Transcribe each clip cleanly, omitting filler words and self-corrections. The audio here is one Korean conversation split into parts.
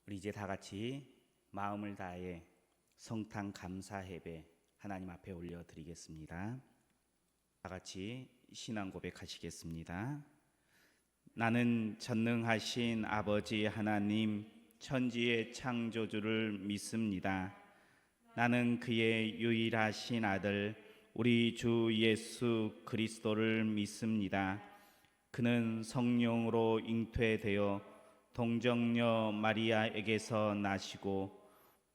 우리 이제 다 같이 마음을 다해 성탄 감사 예배 하나님 앞에 올려드리겠습니다. 다 같이 신앙 고백하시겠습니다. 나는 전능하신 아버지 하나님 천지의 창조주를 믿습니다. 나는 그의 유일하신 아들 우리 주 예수 그리스도를 믿습니다. 그는 성령으로 잉태되어 동정녀 마리아에게서 나시고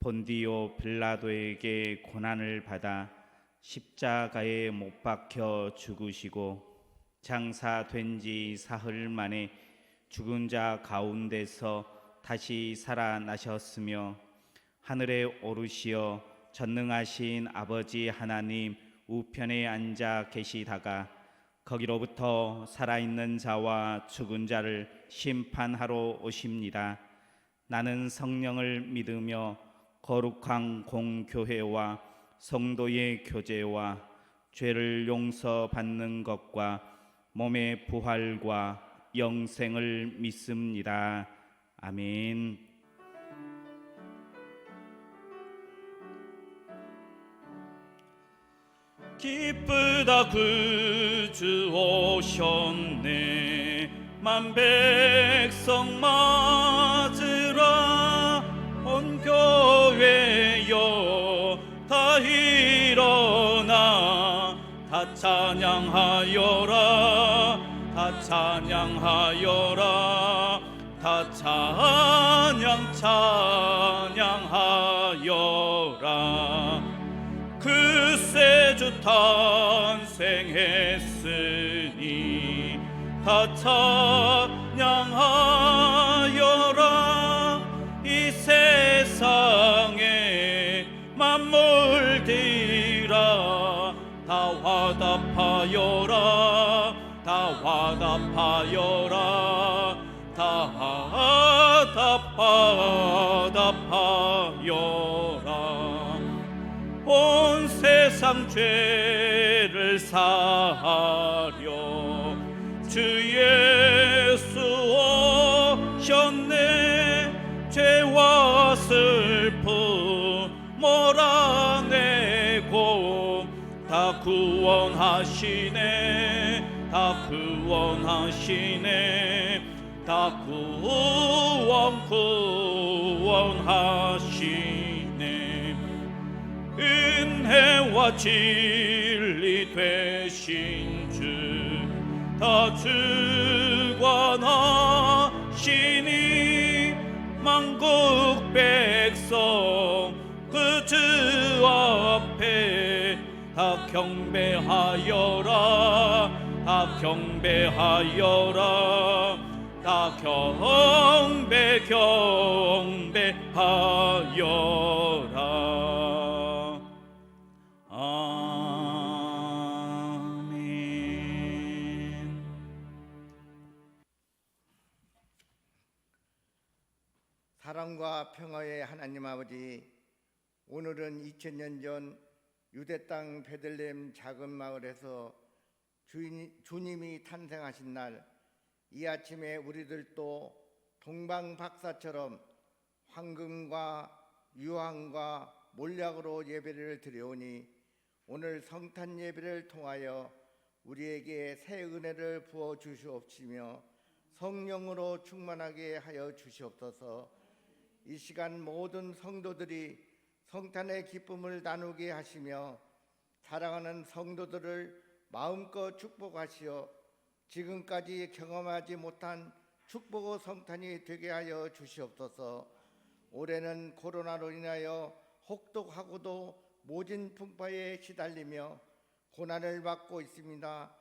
본디오 빌라도에게 고난을 받아 십자가에 못 박혀 죽으시고 장사된 지 사흘 만에 죽은 자 가운데서 다시 살아나셨으며 하늘에 오르시어 전능하신 아버지 하나님 우편에 앉아 계시다가 거기로부터 살아있는 자와 죽은 자를 심판하러 오십니다. 나는 성령을 믿으며 거룩한 공교회와 성도의 교제와 죄를 용서받는 것과 몸의 부활과 영생을 믿습니다. 아멘. 기쁘다 구주 오셨네. 만백성 맞으라. 온 교회여 다 일어나 다 찬양하여라. 다 찬양하여라. 다 찬양하여라. 그새 주 탄생했으니 다 찬양하여라. 이 세상에 만물들아 다 화답하여라. 다 화답하여라. 다 화답하여라. 온 세상 죄를 사하려 주 예수 오셨네. 죄와 슬픔 몰아내고 다 구원하시네. 다 구원하시네. 다 구원하시네. 은혜와 진리 되신 주 다 주관하시니 만국 백성 그 주 앞에 다 경배하여라. 다 경배하여라. 다 경배하여라. 아멘. 사랑과 평화의 하나님 아버지, 오늘은 2000년 전 유대 땅 베들레헴 작은 마을에서 주님이 탄생하신 날, 이 아침에 우리들도 동방박사처럼 황금과 유황과 몰약으로 예배를 드려오니 오늘 성탄 예배를 통하여 우리에게 새 은혜를 부어 주시옵시며 성령으로 충만하게 하여 주시옵소서. 이 시간 모든 성도들이 성탄의 기쁨을 나누게 하시며 사랑하는 성도들을 마음껏 축복하시어 지금까지 경험하지 못한 축복의 성탄이 되게 하여 주시옵소서. 올해는 코로나로 인하여 혹독하고도 모진 풍파에 시달리며 고난을 받고 있습니다.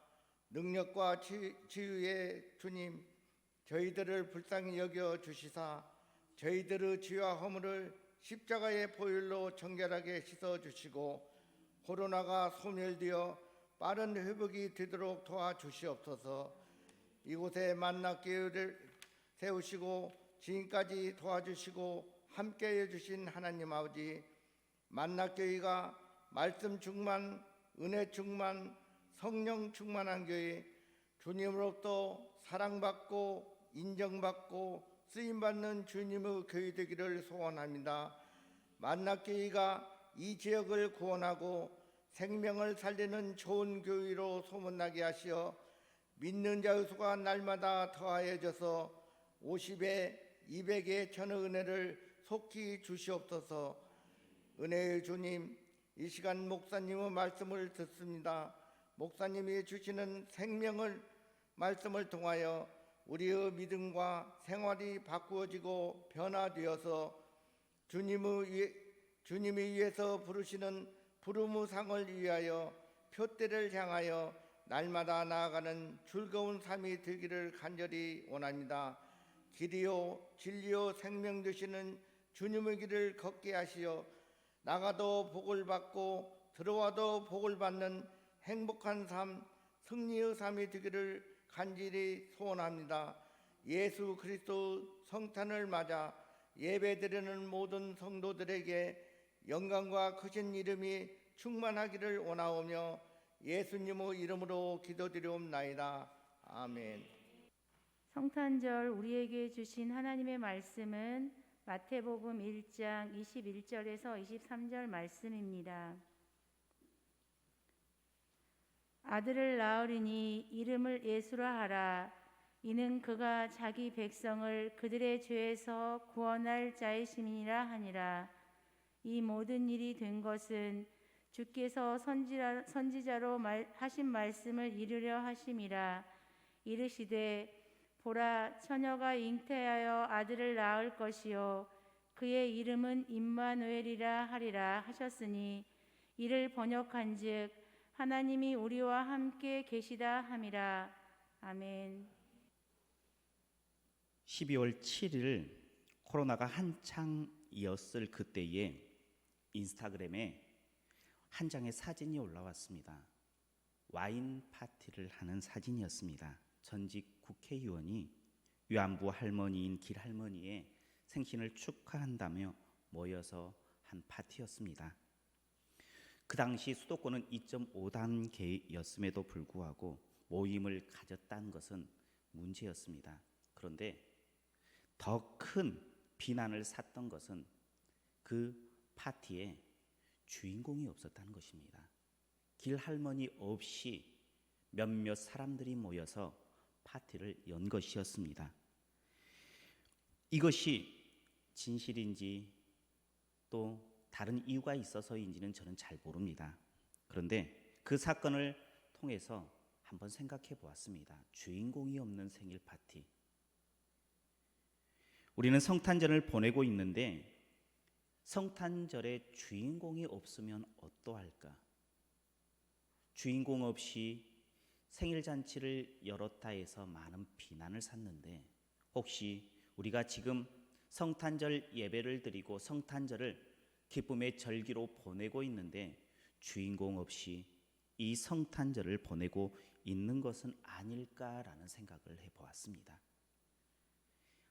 능력과 치유의 주님, 저희들을 불쌍히 여겨 주시사 저희들의 죄와 허물을 십자가의 보혈로 정결하게 씻어주시고 코로나가 소멸되어 빠른 회복이 되도록 도와주시옵소서. 이곳에 만나교회를 세우시고 지금까지 도와주시고 함께해 주신 하나님 아버지, 만나교회가 말씀 충만, 은혜 충만, 성령 충만한 교회, 주님으로부터 사랑받고 인정받고 쓰임받는 주님의 교회 되기를 소원합니다. 만납교회가 이 지역을 구원하고 생명을 살리는 좋은 교회로 소문나게 하시어 믿는 자의 수가 날마다 더하여져서 50에 200의 천의 은혜를 속히 주시옵소서. 은혜의 주님, 이 시간 목사님의 말씀을 듣습니다. 목사님이 주시는 생명을 말씀을 통하여 우리의 믿음과 생활이 바꾸어지고 변화되어서 주님이 위해서 부르시는 부름의 상을 위하여 표대를 향하여 날마다 나아가는 즐거운 삶이 되기를 간절히 원합니다. 길이요 진리요 생명 되시는 주님의 길을 걷게 하시어 나가도 복을 받고 들어와도 복을 받는 행복한 삶, 승리의 삶이 되기를 간절히 소원합니다. 예수 그리스도 성탄을 맞아 예배드리는 모든 성도들에게 영광과 크신 이름이 충만하기를 원하오며 예수님의 이름으로 기도드리옵나이다. 아멘. 성탄절 우리에게 주신 하나님의 말씀은 마태복음 1장 21절에서 23절 말씀입니다. 아들을 낳으리니 이름을 예수라 하라. 이는 그가 자기 백성을 그들의 죄에서 구원할 자이심이니라 하니라. 이 모든 일이 된 것은 주께서 선지자로 하신 말씀을 이루려 하심이라. 이르시되 보라, 처녀가 잉태하여 아들을 낳을 것이요 그의 이름은 임마누엘이라 하리라 하셨으니 이를 번역한즉 하나님이 우리와 함께 계시다 함이라. 아멘. 12월 7일 코로나가 한창이었을 그때에 인스타그램에 한 장의 사진이 올라왔습니다. 와인 파티를 하는 사진이었습니다. 전직 국회의원이 위안부 할머니인 길할머니의 생신을 축하한다며 모여서 한 파티였습니다. 그 당시 수도권은 2.5단계였음에도 불구하고 모임을 가졌다는 것은 문제였습니다. 그런데 더 큰 비난을 샀던 것은 그 파티에 주인공이 없었다는 것입니다. 길할머니 없이 몇몇 사람들이 모여서 파티를 연 것이었습니다. 이것이 진실인지 또 다른 이유가 있어서인지는 저는 잘 모릅니다. 그런데 그 사건을 통해서 한번 생각해 보았습니다. 주인공이 없는 생일 파티. 우리는 성탄절을 보내고 있는데 성탄절에 주인공이 없으면 어떠할까? 주인공 없이 생일 잔치를 열었다 해서 많은 비난을 샀는데 혹시 우리가 지금 성탄절 예배를 드리고 성탄절을 기쁨의 절기로 보내고 있는데 주인공 없이 이 성탄절을 보내고 있는 것은 아닐까라는 생각을 해보았습니다.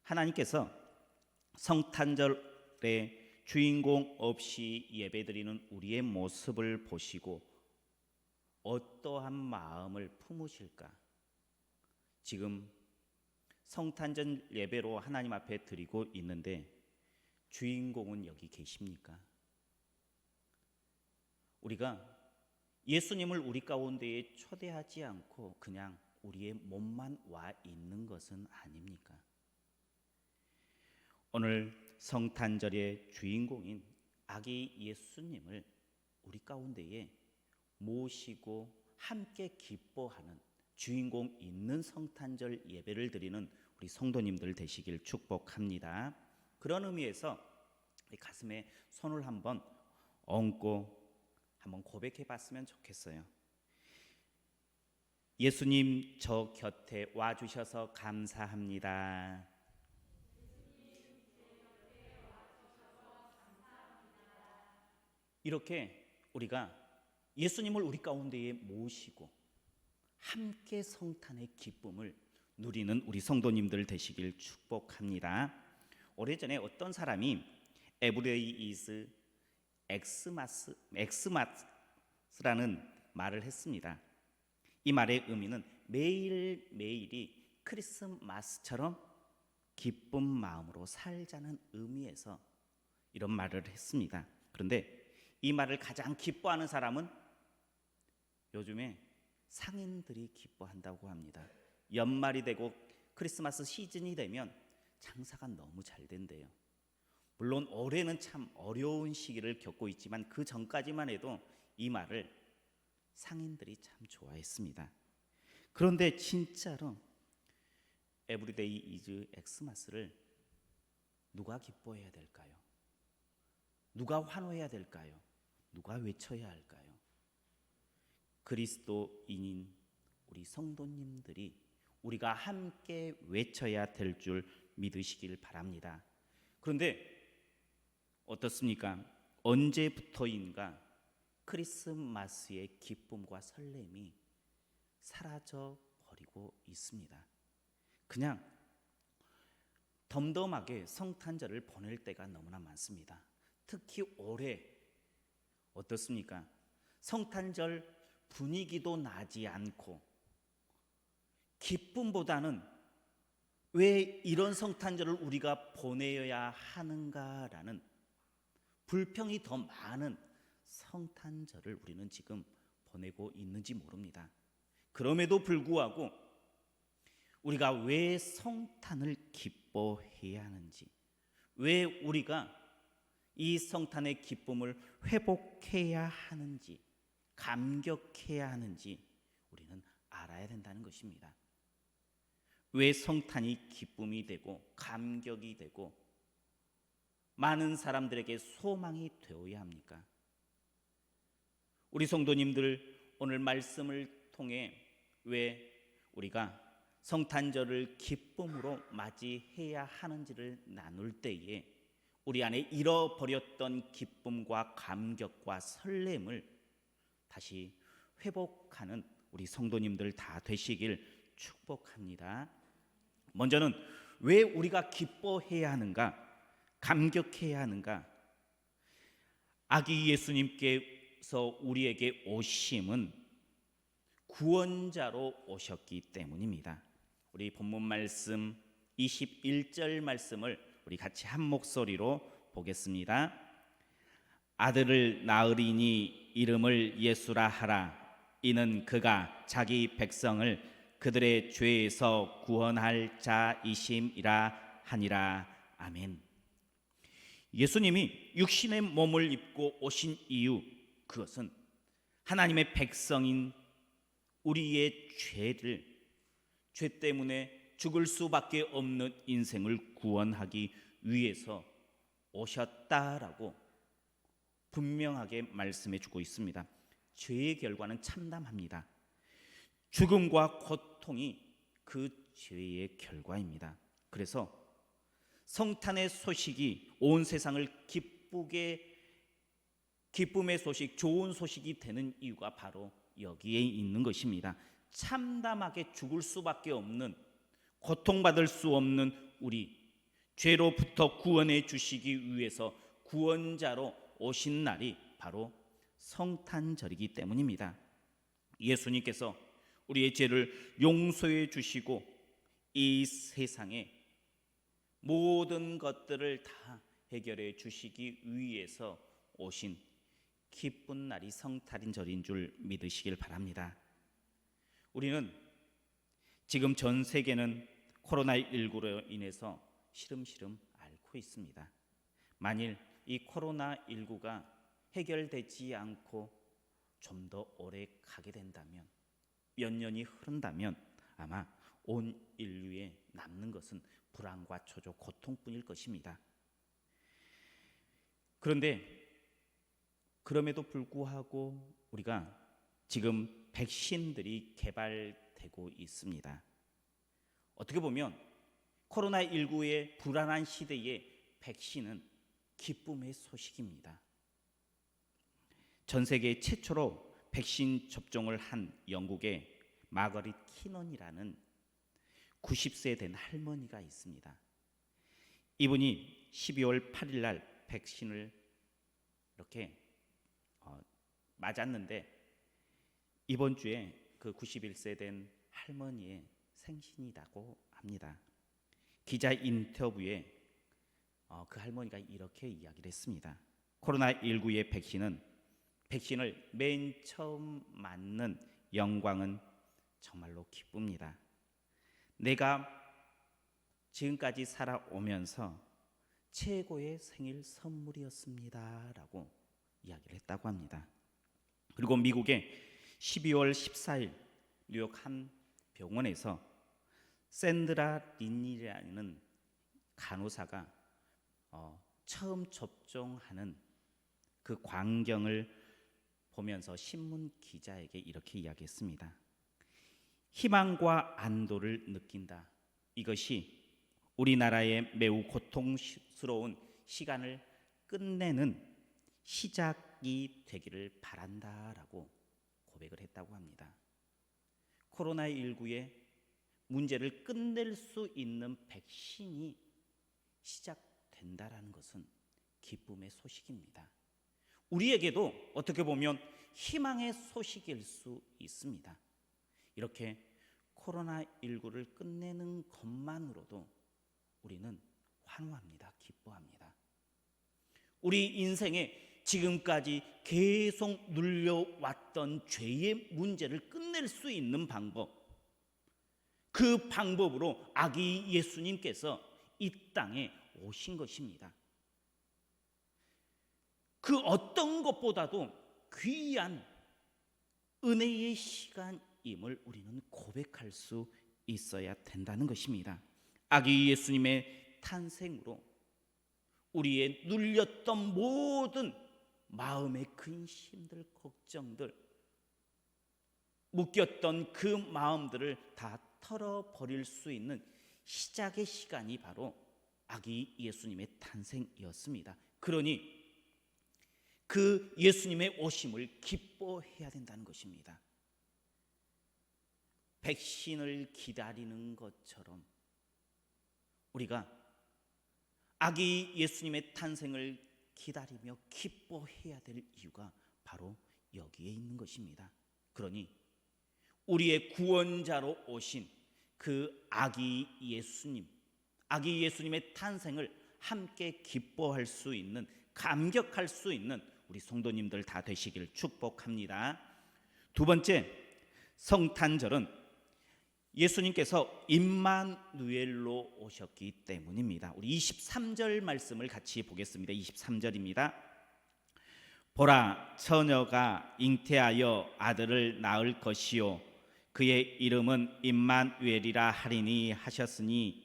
하나님께서 성탄절에 주인공 없이 예배드리는 우리의 모습을 보시고 어떠한 마음을 품으실까? 지금 성탄절 예배로 하나님 앞에 드리고 있는데 주인공은 여기 계십니까? 우리가 예수님을 우리 가운데에 초대하지 않고 그냥 우리의 몸만 와 있는 것은 아닙니까? 오늘 성탄절의 주인공인 아기 예수님을 우리 가운데에 모시고 함께 기뻐하는 주인공 있는 성탄절 예배를 드리는 우리 성도님들 되시길 축복합니다. 그런 의미에서 가슴에 손을 한번 얹고 한번 고백해 봤으면 좋겠어요. 예수님, 저 곁에 와 주셔서 감사합니다. 이렇게 우리가 예수님을 우리 가운데에 모시고 함께 성탄의 기쁨을 누리는 우리 성도님들 되시길 축복합니다. 오래전에 어떤 사람이 Every is 엑스마스라는 말을 했습니다. 이 말의 의미는 매일매일이 크리스마스처럼 기쁜 마음으로 살자는 의미에서 이런 말을 했습니다. 그런데 이 말을 가장 기뻐하는 사람은 요즘에 상인들이 기뻐한다고 합니다. 연말이 되고 크리스마스 시즌이 되면 장사가 너무 잘 된대요. 물론 올해는 참 어려운 시기를 겪고 있지만 그 전까지만 해도 이 말을 상인들이 참 좋아했습니다. 그런데 진짜로 에브리데이 이즈 엑스마스를 누가 기뻐해야 될까요? 누가 환호해야 될까요? 누가 외쳐야 할까요? 그리스도인인 우리 성도님들이 우리가 함께 외쳐야 될 줄 믿으시길 바랍니다. 그런데 어떻습니까? 언제부터인가 크리스마스의 기쁨과 설렘이 사라져 버리고 있습니다. 그냥 덤덤하게 성탄절을 보낼 때가 너무나 많습니다. 특히 올해 어떻습니까? 성탄절 분위기도 나지 않고 기쁨보다는 왜 이런 성탄절을 우리가 보내야 하는가라는 불평이 더 많은 성탄절을 우리는 지금 보내고 있는지 모릅니다. 그럼에도 불구하고 우리가 왜 성탄을 기뻐해야 하는지, 왜 우리가 이 성탄의 기쁨을 회복해야 하는지, 감격해야 하는지 우리는 알아야 된다는 것입니다. 왜 성탄이 기쁨이 되고 감격이 되고 많은 사람들에게 소망이 되어야 합니까? 우리 성도님들 오늘 말씀을 통해 왜 우리가 성탄절을 기쁨으로 맞이해야 하는지를 나눌 때에 우리 안에 잃어버렸던 기쁨과 감격과 설렘을 다시 회복하는 우리 성도님들 다 되시길 축복합니다. 먼저는 왜 우리가 기뻐해야 하는가, 감격해야 하는가? 아기 예수님께서 우리에게 오심은 구원자로 오셨기 때문입니다. 우리 본문 말씀 21절 말씀을 우리 같이 한 목소리로 보겠습니다. 아들을 낳으리니 이름을 예수라 하라. 이는 그가 자기 백성을 그들의 죄에서 구원할 자이심이라 하니라. 아멘. 예수님이 육신의 몸을 입고 오신 이유, 그것은 하나님의 백성인 우리의 죄 때문에 죽을 수밖에 없는 인생을 구원하기 위해서 오셨다라고 분명하게 말씀해 주고 있습니다. 죄의 결과는 참담합니다. 죽음과 고통이 그 죄의 결과입니다. 그래서 성탄의 소식이 온 세상을 기쁨의 소식, 좋은 소식이 되는 이유가 바로 여기에 있는 것입니다. 참담하게 죽을 수밖에 없는, 고통받을 수 없는 우리, 죄로부터 구원해 주시기 위해서 구원자로 오신 날이 바로 성탄절이기 때문입니다. 예수님께서 우리의 죄를 용서해 주시고 이 세상에 모든 것들을 다 해결해 주시기 위해서 오신 기쁜 날이 성탄절인 줄 믿으시길 바랍니다. 우리는 지금 전 세계는 코로나19로 인해서 시름시름 앓고 있습니다. 만일 이 코로나19가 해결되지 않고 좀 더 오래 가게 된다면, 몇 년이 흐른다면 아마 온 인류에 남는 것은 불안과 초조, 고통뿐일 것입니다. 그런데 그럼에도 불구하고 우리가 지금 백신들이 개발되고 있습니다. 어떻게 보면 코로나19의 불안한 시대에 백신은 기쁨의 소식입니다. 전 세계 최초로 백신 접종을 한 영국의 마거릿 키넌이라는 90세 된 할머니가 있습니다. 이분이 12월 8일 날 백신을 이렇게 맞았는데 이번 주에 그 91세 된 할머니의 생신이라고 합니다. 기자 인터뷰에 그 할머니가 이렇게 이야기를 했습니다. 코로나19의 백신을 맨 처음 맞는 영광은 정말로 기쁩니다. 내가 지금까지 살아오면서 최고의 생일 선물이었습니다 라고 이야기를 했다고 합니다. 그리고 미국의 12월 14일 뉴욕 한 병원에서 샌드라 린이라는 간호사가 처음 접종하는 그 광경을 보면서 신문 기자에게 이렇게 이야기했습니다. 희망과 안도를 느낀다. 이것이 우리나라의 매우 고통스러운 시간을 끝내는 시작이 되기를 바란다라고 고백을 했다고 합니다. 코로나19의 문제를 끝낼 수 있는 백신이 시작된다라는 것은 기쁨의 소식입니다. 우리에게도 어떻게 보면 희망의 소식일 수 있습니다. 이렇게 코로나19를 끝내는 것만으로도 우리는 환호합니다. 기뻐합니다. 우리 인생에 지금까지 계속 눌려왔던 죄의 문제를 끝낼 수 있는 방법, 그 방법으로 아기 예수님께서 이 땅에 오신 것입니다. 그 어떤 것보다도 귀한 은혜의 시간임을 우리는 고백할 수 있어야 된다는 것입니다. 아기 예수님의 탄생으로 우리의 눌렸던 모든 마음의 근심들, 걱정들, 묶였던 그 마음들을 다 털어버릴 수 있는 시작의 시간이 바로 아기 예수님의 탄생이었습니다. 그러니 그 예수님의 오심을 기뻐해야 된다는 것입니다. 백신을 기다리는 것처럼 우리가 아기 예수님의 탄생을 기다리며 기뻐해야 될 이유가 바로 여기에 있는 것입니다. 그러니 우리의 구원자로 오신 그 아기 예수님의 탄생을 함께 기뻐할 수 있는, 감격할 수 있는 우리 성도님들 다 되시길 축복합니다. 두 번째, 성탄절은 예수님께서 임마누엘로 오셨기 때문입니다. 우리 23절 말씀을 같이 보겠습니다. 23절입니다. 보라, 처녀가 잉태하여 아들을 낳을 것이요 그의 이름은 임마누엘이라 하리니 하셨으니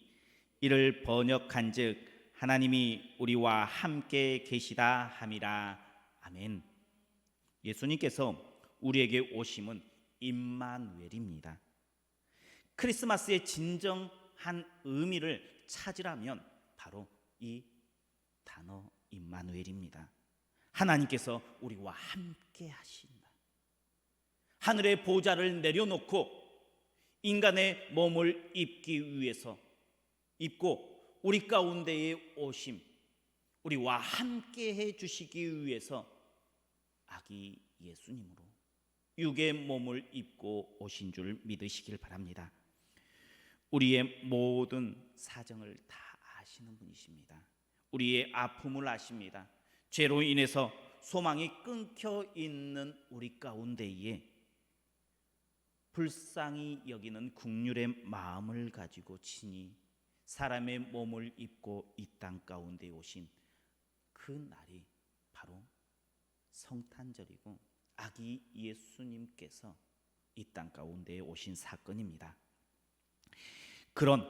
이를 번역한즉 하나님이 우리와 함께 계시다 함이라. 아멘. 예수님께서 우리에게 오심은 임마누엘입니다. 크리스마스의 진정한 의미를 찾으라면 바로 이 단어 임마누엘입니다. 하나님께서 우리와 함께 하신다. 하늘의 보좌를 내려놓고 인간의 몸을 입기 위해서 입고 우리 가운데에 오심, 우리와 함께 해주시기 위해서 아기 예수님으로 육의 몸을 입고 오신 줄 믿으시길 바랍니다. 우리의 모든 사정을 다 아시는 분이십니다. 우리의 아픔을 아십니다. 죄로 인해서 소망이 끊겨 있는 우리 가운데에 불쌍히 여기는 긍휼의 마음을 가지고 친히 사람의 몸을 입고 이 땅 가운데 오신 그 날이 바로 성탄절이고 아기 예수님께서 이 땅 가운데 오신 사건입니다. 그런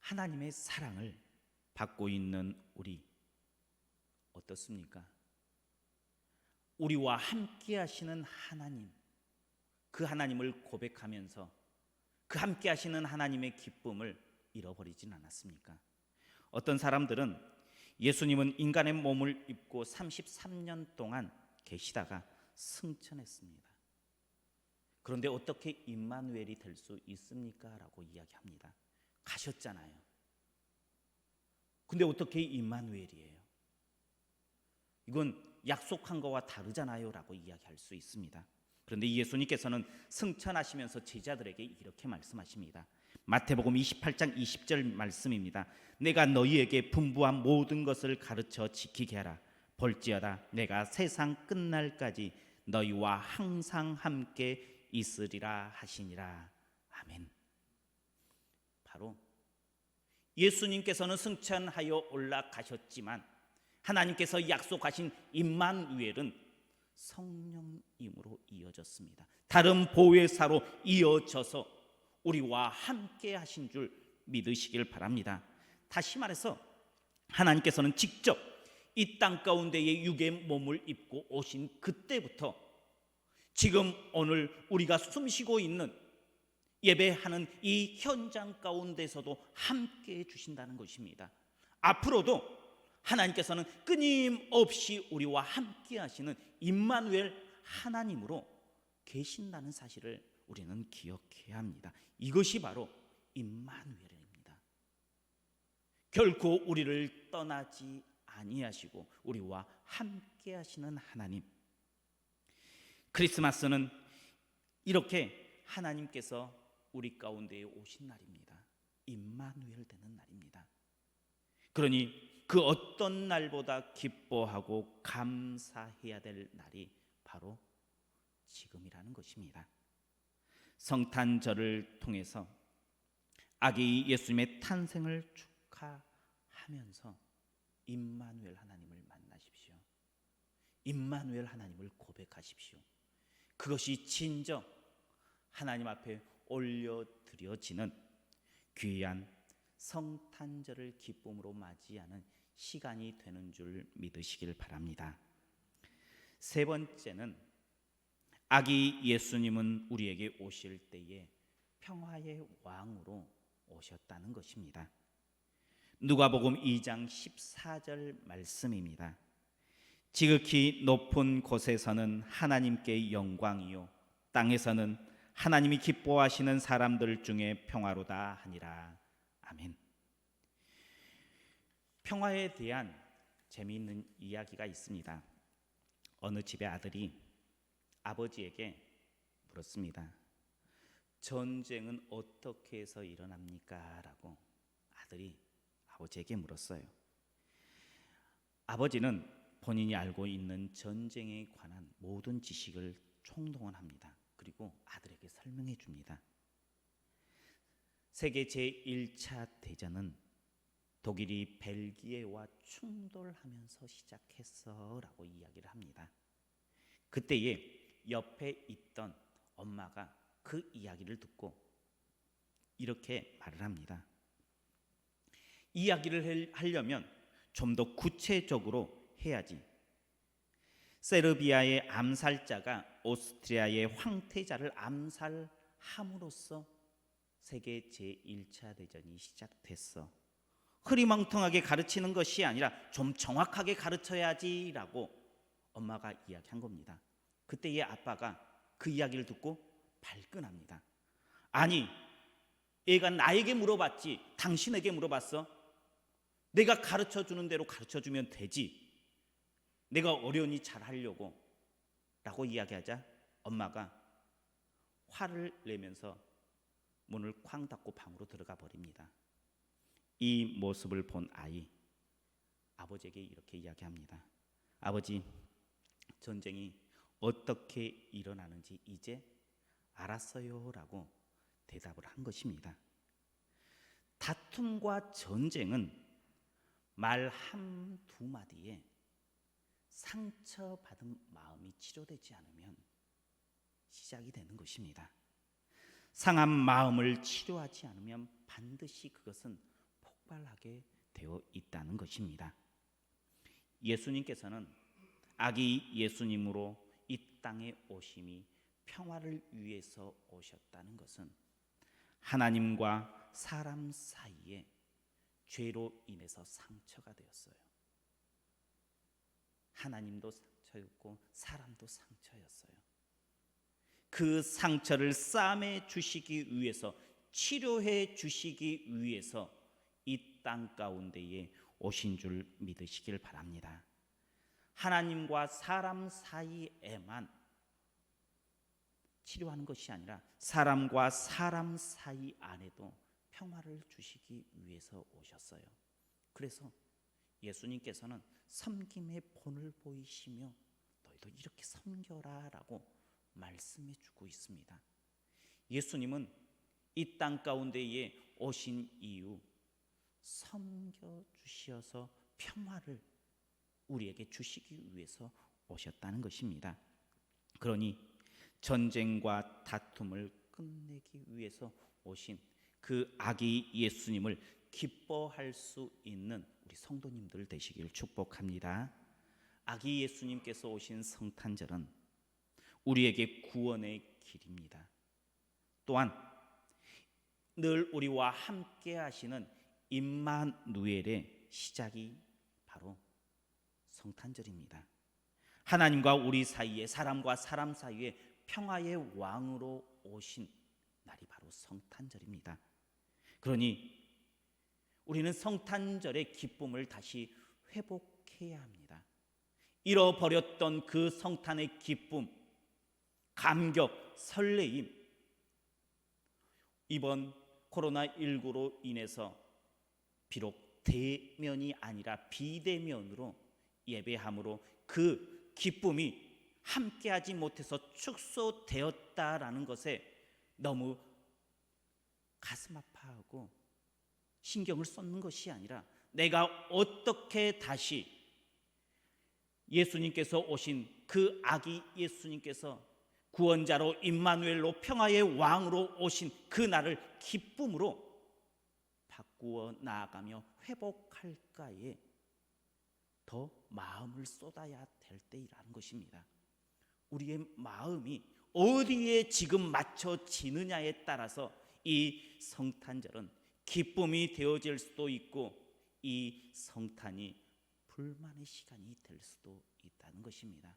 하나님의 사랑을 받고 있는 우리 어떻습니까? 우리와 함께 하시는 하나님, 그 하나님을 고백하면서 그 함께 하시는 하나님의 기쁨을 잃어버리진 않았습니까? 어떤 사람들은 예수님은 인간의 몸을 입고 33년 동안 계시다가 승천했습니다. 그런데 어떻게 임마누엘이 될 수 있습니까? 라고 이야기합니다. 가셨잖아요. 근데 어떻게 임마누엘이에요? 이건 약속한 거와 다르잖아요 라고 이야기할 수 있습니다. 그런데 예수님께서는 승천하시면서 제자들에게 이렇게 말씀하십니다. 마태복음 28장 20절 말씀입니다. 내가 너희에게 분부한 모든 것을 가르쳐 지키게 하라. 볼지어다 내가 세상 끝날까지 너희와 항상 함께 있으리라 하시니라. 아멘. 바로 예수님께서는 승천하여 올라가셨지만 하나님께서 약속하신 임마누엘은 성령님으로 이어졌습니다. 다른 보혜사로 이어져서 우리와 함께 하신 줄 믿으시길 바랍니다. 다시 말해서 하나님께서는 직접 이 땅 가운데에 육의 몸을 입고 오신 그때부터 지금 오늘 우리가 숨쉬고 있는 예배하는 이 현장 가운데서도 함께 해주신다는 것입니다. 앞으로도 하나님께서는 끊임없이 우리와 함께 하시는 임마누엘 하나님으로 계신다는 사실을 우리는 기억해야 합니다. 이것이 바로 임마누엘입니다. 결코 우리를 떠나지 아니하시고 우리와 함께 하시는 하나님. 크리스마스는 이렇게 하나님께서 우리 가운데에 오신 날입니다. 임마누엘 되는 날입니다. 그러니 그 어떤 날보다 기뻐하고 감사해야 될 날이 바로 지금이라는 것입니다. 성탄절을 통해서 아기 예수님의 탄생을 축하하면서 임마누엘 하나님을 만나십시오. 임마누엘 하나님을 고백하십시오. 그것이 진정 하나님 앞에 올려드려지는 귀한 성탄절을 기쁨으로 맞이하는 시간이 되는 줄 믿으시길 바랍니다. 세 번째는 아기 예수님은 우리에게 오실 때에 평화의 왕으로 오셨다는 것입니다. 누가복음 2장 14절 말씀입니다. 지극히 높은 곳에서는 하나님께 영광이요 땅에서는 하나님이 기뻐하시는 사람들 중에 평화로다 하니라. 아멘. 평화에 대한 재미있는 이야기가 있습니다. 어느 집의 아들이 아버지에게 물었습니다. 전쟁은 어떻게 해서 일어납니까? 라고 아들이 아버지에게 물었어요. 아버지는 본인이 알고 있는 전쟁에 관한 모든 지식을 총동원합니다. 그리고 아들에게 설명해 줍니다. 세계 제1차 대전은 독일이 벨기에와 충돌하면서 시작했어라고 이야기를 합니다. 그때에 옆에 있던 엄마가 그 이야기를 듣고 이렇게 말을 합니다. 이야기를 하려면 좀 더 구체적으로 해야지. 세르비아의 암살자가 오스트리아의 황태자를 암살함으로써 세계 제1차 대전이 시작됐어. 흐리멍텅하게 가르치는 것이 아니라 좀 정확하게 가르쳐야지라고 엄마가 이야기한 겁니다. 그때의 아빠가 그 이야기를 듣고 발끈합니다. 아니, 얘가 나에게 물어봤지 당신에게 물어봤어? 내가 가르쳐주는 대로 가르쳐주면 되지. 내가 어련히 잘하려고 라고 이야기하자 엄마가 화를 내면서 문을 쾅 닫고 방으로 들어가 버립니다. 이 모습을 본 아이, 아버지에게 이렇게 이야기합니다. 아버지, 전쟁이 어떻게 일어나는지 이제 알았어요 라고 대답을 한 것입니다. 다툼과 전쟁은 말 한두 마디에 상처받은 마음이 치료되지 않으면 시작이 되는 것입니다. 상한 마음을 치료하지 않으면 반드시 그것은 폭발하게 되어 있다는 것입니다. 예수님께서는 아기 예수님으로 이 땅에 오심이 평화를 위해서 오셨다는 것은 하나님과 사람 사이에 죄로 인해서 상처가 되었어요. 하나님도 상처였고 사람도 상처였어요. 그 상처를 싸매 주시기 위해서, 치료해 주시기 위해서 이 땅 가운데에 오신 줄 믿으시길 바랍니다. 하나님과 사람 사이에만 치료하는 것이 아니라 사람과 사람 사이 안에도 평화를 주시기 위해서 오셨어요. 그래서 예수님께서는 섬김의 본을 보이시며 너희도 이렇게 섬겨라라고 말씀해 주고 있습니다. 예수님은 이 땅 가운데에 오신 이유 섬겨 주시어서 평화를 우리에게 주시기 위해서 오셨다는 것입니다. 그러니 전쟁과 다툼을 끝내기 위해서 오신 그 아기 예수님을 기뻐할 수 있는 우리 성도님들 되시길 축복합니다. 아기 예수님께서 오신 성탄절은 우리에게 구원의 길입니다. 또한 늘 우리와 함께 하시는 임마누엘의 시작이 바로 성탄절입니다. 하나님과 우리 사이에, 사람과 사람 사이에 평화의 왕으로 오신 날이 바로 성탄절입니다. 그러니 우리는 성탄절의 기쁨을 다시 회복해야 합니다. 잃어버렸던 그 성탄의 기쁨, 감격, 설레임, 이번 코로나19로 인해서 비록 대면이 아니라 비대면으로 예배함으로 그 기쁨이 함께하지 못해서 축소되었다라는 것에 너무 가슴 아파하고 신경을 쏟는 것이 아니라 내가 어떻게 다시 예수님께서 오신 그 아기 예수님께서 구원자로 임마누엘로 평화의 왕으로 오신 그 날을 기쁨으로 바꾸어 나아가며 회복할까에 더 마음을 쏟아야 될 때이라는 것입니다. 우리의 마음이 어디에 지금 맞춰지느냐에 따라서 이 성탄절은 기쁨이 되어질 수도 있고 이 성탄이 불만의 시간이 될 수도 있다는 것입니다.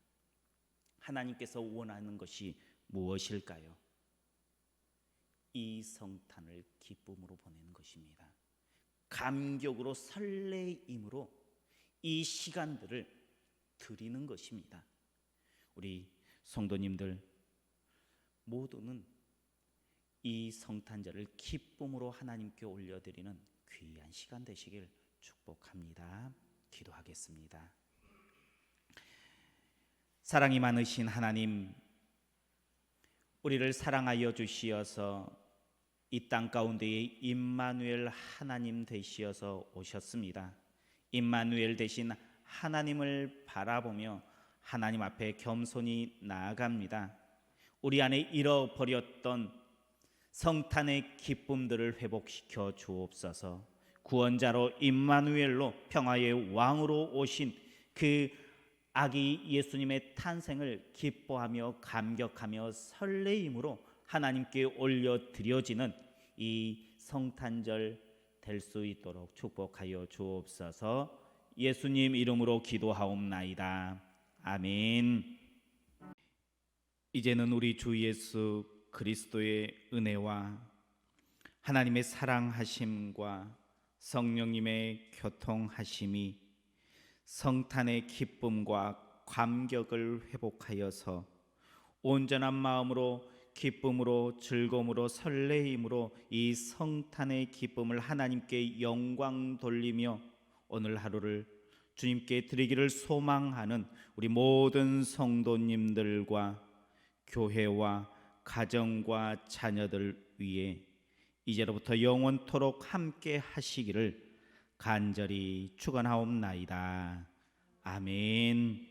하나님께서 원하는 것이 무엇일까요? 이 성탄을 기쁨으로 보내는 것입니다. 감격으로 설레임으로 이 시간들을 드리는 것입니다. 우리 성도님들 모두는 이 성탄절을 기쁨으로 하나님께 올려드리는 귀한 시간 되시길 축복합니다. 기도하겠습니다. 사랑이 많으신 하나님, 우리를 사랑하여 주시어서 이 땅 가운데에 임마누엘 하나님 되시어서 오셨습니다. 임마누엘 되신 하나님을 바라보며 하나님 앞에 겸손히 나아갑니다. 우리 안에 잃어버렸던 성탄의 기쁨들을 회복시켜 주옵소서. 구원자로 임마누엘로 평화의 왕으로 오신 그 아기 예수님의 탄생을 기뻐하며 감격하며 설레임으로 하나님께 올려드려지는 이 성탄절 될 수 있도록 축복하여 주옵소서. 예수님 이름으로 기도하옵나이다. 아멘. 이제는 우리 주 예수 그리스도의 은혜와 하나님의 사랑하심과 성령님의 교통하심이 성탄의 기쁨과 감격을 회복하여서 온전한 마음으로 기쁨으로 즐거움으로 설레임으로 이 성탄의 기쁨을 하나님께 영광 돌리며 오늘 하루를 주님께 드리기를 소망하는 우리 모든 성도님들과 교회와 가정과 자녀들 위해 이제로부터 영원토록 함께 하시기를 간절히 축원하옵나이다. 아멘.